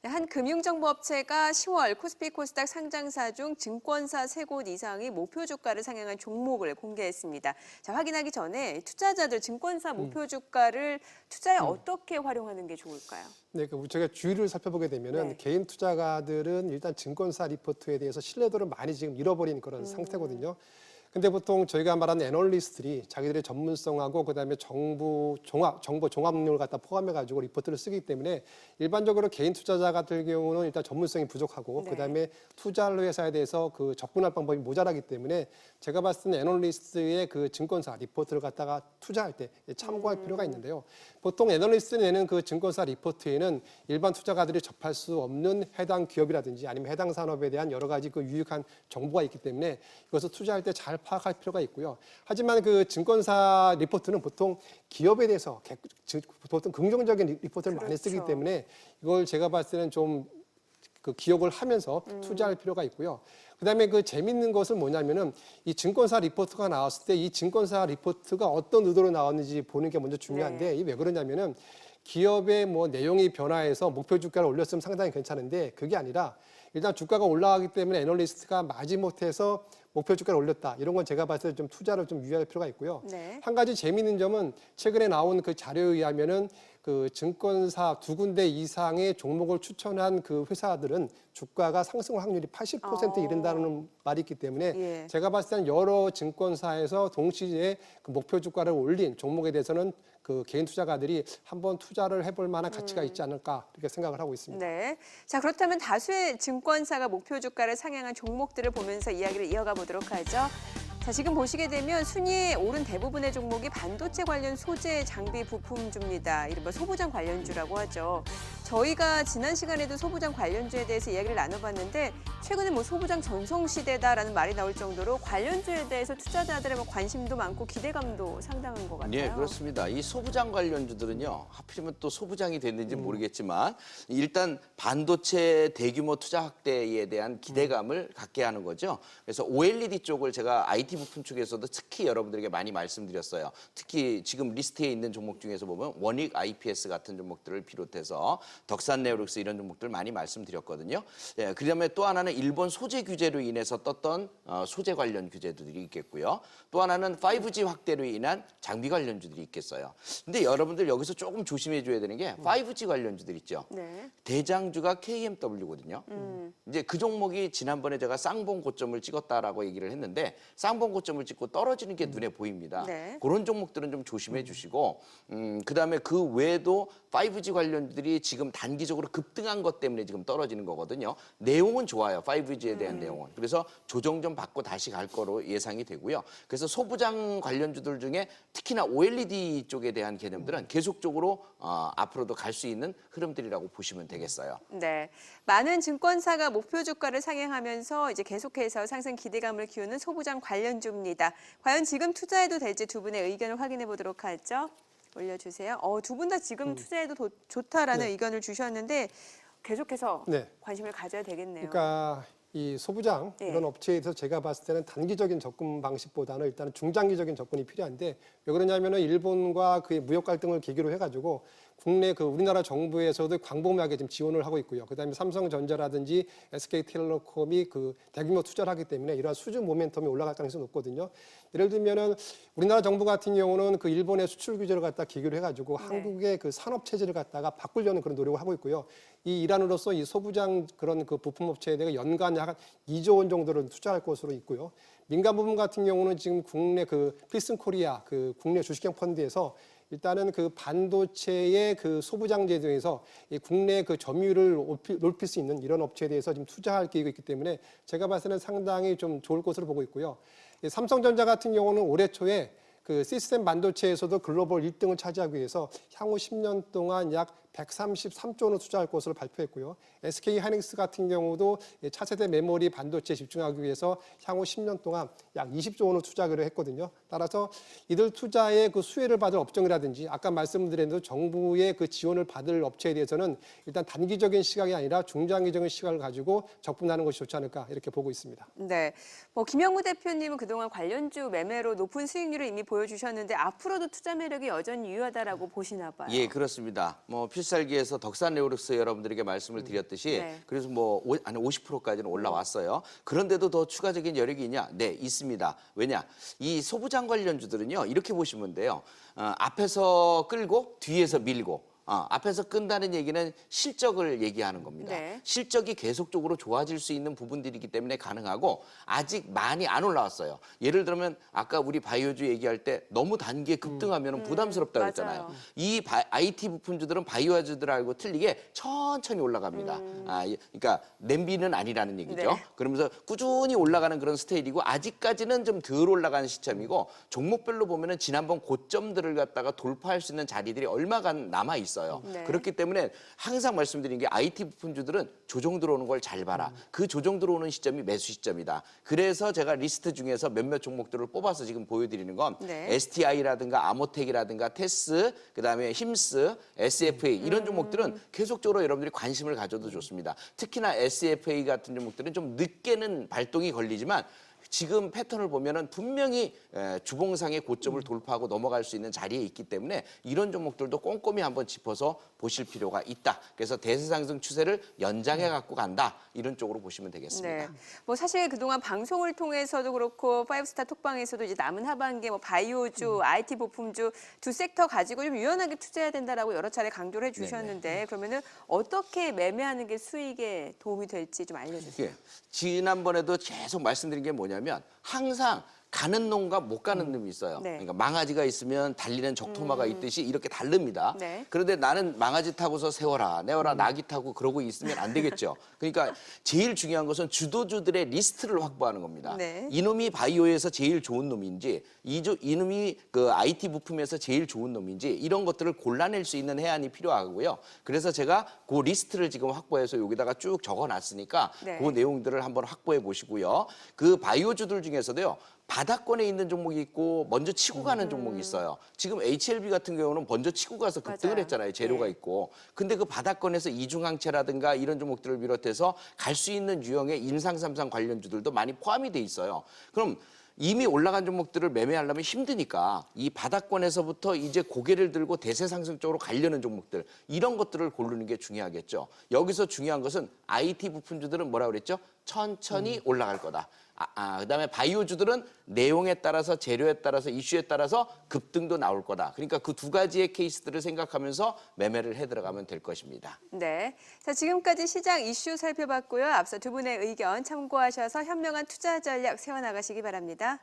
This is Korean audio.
네, 한 금융정보업체가 10월 코스피 코스닥 상장사 중 증권사 3곳 이상이 목표 주가를 상향한 종목을 공개했습니다. 자, 확인하기 전에 투자자들 증권사 목표 주가를 투자에 어떻게 활용하는 게 좋을까요? 네, 저희가 주의를 살펴보게 되면은 네. 개인 투자가들은 일단 증권사 리포트에 대해서 신뢰도를 많이 지금 잃어버린 그런 상태거든요. 근데 보통 저희가 말하는 애널리스트들이 자기들의 전문성하고 그다음에 정보 종합률을 갖다 포함해가지고 리포트를 쓰기 때문에 일반적으로 개인 투자자 같은 경우는 일단 전문성이 부족하고 네. 그다음에 투자를 회사에 대해서 그 접근할 방법이 모자라기 때문에 제가 봤을 때는 애널리스트의 그 증권사 리포트를 갖다가 투자할 때 참고할 필요가 있는데요. 보통 애널리스트 내는 그 증권사 리포트에는 일반 투자가들이 접할 수 없는 해당 기업이라든지 아니면 해당 산업에 대한 여러 가지 그 유익한 정보가 있기 때문에 이것을 투자할 때 잘 파악할 필요가 있고요. 하지만 그 증권사 리포트는 보통 기업에 대해서 보통 긍정적인 리포트를 많이 쓰기 그렇죠. 때문에 이걸 제가 봤을 때는 좀 그 기억을 하면서 투자할 필요가 있고요. 그다음에 그 재밌는 것은 뭐냐면은 이 증권사 리포트가 나왔을 때 이 증권사 리포트가 어떤 의도로 나왔는지 보는 게 먼저 중요한데 네. 이게 왜 그러냐면은 기업의 뭐 내용이 변화해서 목표 주가를 올렸으면 상당히 괜찮은데 그게 아니라 일단 주가가 올라가기 때문에 애널리스트가 마지못해서 목표 주가를 올렸다. 이런 건 제가 봤을 때 좀 투자를 좀 유의할 필요가 있고요. 네. 한 가지 재미있는 점은 최근에 나온 그 자료에 의하면은 그 증권사 2군데 이상의 종목을 추천한 그 회사들은 주가가 상승 확률이 80% 이른다는 말이 있기 때문에 예. 제가 봤을 때는 여러 증권사에서 동시에 그 목표 주가를 올린 종목에 대해서는 그 개인 투자가들이 한번 투자를 해볼 만한 가치가 있지 않을까 이렇게 생각을 하고 있습니다. 네. 자, 그렇다면 다수의 증권사가 목표 주가를 상향한 종목들을 보면서 이야기를 이어가 보도록 하죠. 자, 지금 보시게 되면 순위에 오른 대부분의 종목이 반도체 관련 소재, 장비, 부품주입니다. 이른바 소부장 관련주라고 하죠. 저희가 지난 시간에도 소부장 관련주에 대해서 이야기를 나눠봤는데 최근에 뭐 소부장 전성시대다라는 말이 나올 정도로 관련주에 대해서 투자자들의 관심도 많고 기대감도 상당한 것 같아요. 예, 그렇습니다. 이 소부장 관련주들은요, 하필이면 또 소부장이 됐는지 모르겠지만 일단 반도체 대규모 투자 확대에 대한 기대감을 갖게 하는 거죠. 그래서 OLED 쪽을 제가 IT 부품 쪽에서도 특히 여러분들에게 많이 말씀드렸어요. 특히 지금 리스트에 있는 종목 중에서 보면 원익 IPS 같은 종목들을 비롯해서 덕산네오릭스 이런 종목들 많이 말씀드렸거든요. 예, 그다음에 또 하나는 일본 소재 규제로 인해서 떴던 소재 관련 규제들이 있겠고요. 또 하나는 5G 확대로 인한 장비 관련주들이 있겠어요. 근데 여러분들 여기서 조금 조심해 줘야 되는 게 5G 관련주들 있죠. 네. 대장주가 KMW거든요. 이제 그 종목이 지난번에 제가 쌍봉 고점을 찍었다라고 얘기를 했는데 쌍봉 고점을 찍고 떨어지는 게 눈에 보입니다. 네. 그런 종목들은 좀 조심해 주시고 그다음에 그 외에도 5G 관련들이 지금 단기적으로 급등한 것 때문에 지금 떨어지는 거거든요. 내용은 좋아요. 5G에 대한 내용은. 그래서 조정 좀 받고 다시 갈 거로 예상이 되고요. 그래서 소부장 관련주들 중에 특히나 OLED 쪽에 대한 개념들은 계속적으로 앞으로도 갈 수 있는 흐름들이라고 보시면 되겠어요. 네, 많은 증권사가 목표 주가를 상향하면서 이제 계속해서 상승 기대감을 키우는 소부장 관련주입니다. 과연 지금 투자해도 될지 두 분의 의견을 확인해 보도록 하죠. 올려주세요. 두 분 다 지금 투자해도 좋다라는 의견을 주셨는데 계속해서 네. 관심을 가져야 되겠네요. 그러니까 이 소부장 네. 이런 업체에서 제가 봤을 때는 단기적인 접근 방식보다는 일단은 중장기적인 접근이 필요한데 왜 그러냐면은 일본과 그의 무역 갈등을 계기로 해가지고 국내 그 우리나라 정부에서도 광범위하게 지금 지원을 하고 있고요. 그다음에 삼성전자라든지 SK텔레콤이 그 대규모 투자를 하기 때문에 이러한 수주 모멘텀이 올라갈 가능성이 높거든요. 예를 들면은 우리나라 정부 같은 경우는 그 일본의 수출 규제를 갖다 계기로 해가지고 네. 한국의 그 산업 체제를 갖다가 바꾸려는 그런 노력을 하고 있고요. 이 일환으로서 이 소부장 그런 그 부품업체에 대해 연간 약 2조 원 정도를 투자할 것으로 있고요. 민간 부분 같은 경우는 지금 국내 그 필승 코리아 그 국내 주식형 펀드에서 일단은 그 반도체의 그 소부장 제도에서 이 국내 그 점유율을 높일 수 있는 이런 업체에 대해서 지금 투자할 계획이 있기 때문에 제가 봤을 때는 상당히 좀 좋을 것으로 보고 있고요. 이 삼성전자 같은 경우는 올해 초에 그 시스템 반도체에서도 글로벌 1등을 차지하기 위해서 향후 10년 동안 약 133조 원을 투자할 것으로 발표했고요. SK 하이닉스 같은 경우도 차세대 메모리 반도체에 집중하기 위해서 향후 10년 동안 약 20조 원을 투자하기로 했거든요. 따라서 이들 투자의 그 수혜를 받을 업종이라든지 아까 말씀드린 대로 정부의 그 지원을 받을 업체에 대해서는 일단 단기적인 시각이 아니라 중장기적인 시각을 가지고 접근하는 것이 좋지 않을까 이렇게 보고 있습니다. 네, 뭐 김영우 대표님은 그동안 관련주 매매로 높은 수익률을 이미 보여주셨는데 앞으로도 투자 매력이 여전히 유효하다라고 보시나 봐요. 예, 그렇습니다. 뭐 필살기에서 덕산 레오릭스 여러분들에게 말씀을 드렸듯이 네. 그래서 뭐 한 50%까지는 올라왔어요. 그런데도 더 추가적인 여력이 있냐? 네, 있습니다. 왜냐? 이 소부장 관련주들은요. 이렇게 보시면 돼요. 앞에서 끌고 뒤에서 밀고 앞에서 끈다는 얘기는 실적을 얘기하는 겁니다. 네. 실적이 계속적으로 좋아질 수 있는 부분들이기 때문에 가능하고 아직 많이 안 올라왔어요. 예를 들면 아까 우리 바이오주 얘기할 때 너무 단기에 급등하면 부담스럽다고 했잖아요. 맞아요. 이 IT 부품주들은 바이오주들하고 틀리게 천천히 올라갑니다. 그러니까 냄비는 아니라는 얘기죠. 네. 그러면서 꾸준히 올라가는 그런 스테이지고 아직까지는 좀 덜 올라가는 시점이고 종목별로 보면은 지난번 고점들을 갖다가 돌파할 수 있는 자리들이 얼마간 남아 있어요. 네. 그렇기 때문에 항상 말씀드린 게 IT 부품주들은 조정 들어오는 걸 잘 봐라. 그 조정 들어오는 시점이 매수 시점이다. 그래서 제가 리스트 중에서 몇몇 종목들을 뽑아서 지금 보여드리는 건 네. STI라든가 아모텍이라든가 테스, 그다음에 힘스, SFA 이런 종목들은 계속적으로 여러분들이 관심을 가져도 좋습니다. 특히나 SFA 같은 종목들은 좀 늦게는 발동이 걸리지만 지금 패턴을 보면은 분명히 주봉상의 고점을 돌파하고 넘어갈 수 있는 자리에 있기 때문에 이런 종목들도 꼼꼼히 한번 짚어서 보실 필요가 있다. 그래서 대세 상승 추세를 연장해 갖고 간다. 이런 쪽으로 보시면 되겠습니다. 네. 뭐 사실 그동안 방송을 통해서도 그렇고 파이브스타 톡방에서도 이제 남은 하반기에 뭐 바이오주, IT 부품주 두 섹터 가지고 좀 유연하게 투자해야 된다라고 여러 차례 강조를 해주셨는데 그러면은 어떻게 매매하는 게 수익에 도움이 될지 좀 알려주세요. 예. 지난번에도 계속 말씀드린 게 뭐냐면 항상 가는 놈과 못 가는 놈이 있어요. 네. 그러니까 망아지가 있으면 달리는 적토마가 있듯이 이렇게 다릅니다. 네. 그런데 나는 망아지 타고서 세워라, 내워라, 낙이 타고 그러고 있으면 안 되겠죠. 그러니까 제일 중요한 것은 주도주들의 리스트를 확보하는 겁니다. 네. 이놈이 바이오에서 제일 좋은 놈인지, 이놈이 그 IT 부품에서 제일 좋은 놈인지 이런 것들을 골라낼 수 있는 해안이 필요하고요. 그래서 제가 그 리스트를 지금 확보해서 여기다가 쭉 적어놨으니까 네. 그 내용들을 한번 확보해 보시고요. 그 바이오주들 중에서도요. 바닥권에 있는 종목이 있고 먼저 치고 가는 종목이 있어요. 지금 HLB 같은 경우는 먼저 치고 가서 급등을 맞아요. 했잖아요. 재료가 네. 있고. 근데 그 바닥권에서 이중항체라든가 이런 종목들을 비롯해서 갈 수 있는 유형의 인상삼상 관련주들도 많이 포함이 돼 있어요. 그럼 이미 올라간 종목들을 매매하려면 힘드니까 이 바닥권에서부터 이제 고개를 들고 대세 상승 쪽으로 가려는 종목들 이런 것들을 고르는 게 중요하겠죠. 여기서 중요한 것은 IT 부품주들은 뭐라 그랬죠? 천천히 올라갈 거다. 그다음에 바이오주들은 내용에 따라서 재료에 따라서 이슈에 따라서 급등도 나올 거다. 그러니까 그 두 가지의 케이스들을 생각하면서 매매를 해 들어가면 될 것입니다. 네. 자, 지금까지 시장 이슈 살펴봤고요. 앞서 두 분의 의견 참고하셔서 현명한 투자 전략 세워나가시기 바랍니다.